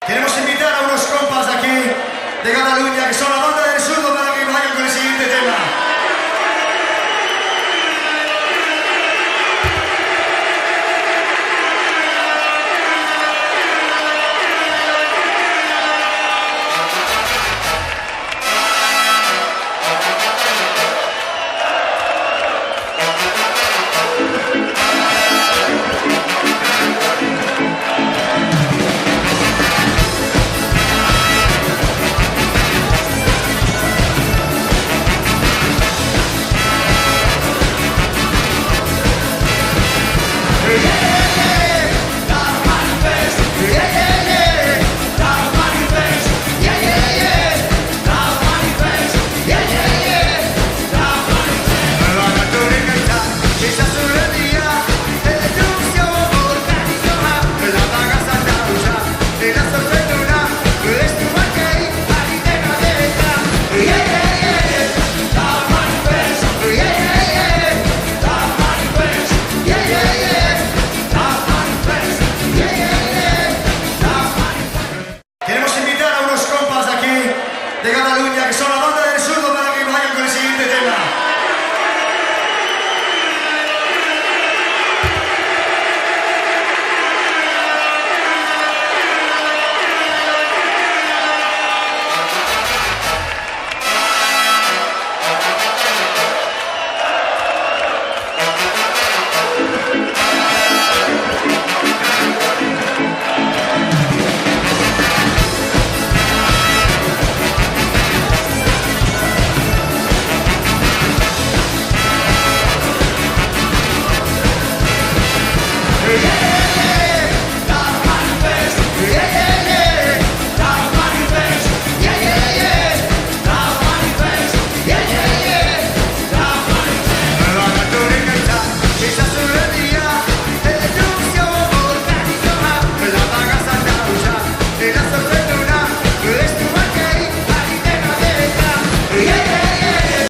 Queremos invitar a unos compas de aquí, de Cataluña, que son la banda del surdo, para que vayan con el siguiente tema. Queremos invitar a unos compas de aquí, de Cataluña, que son la banda de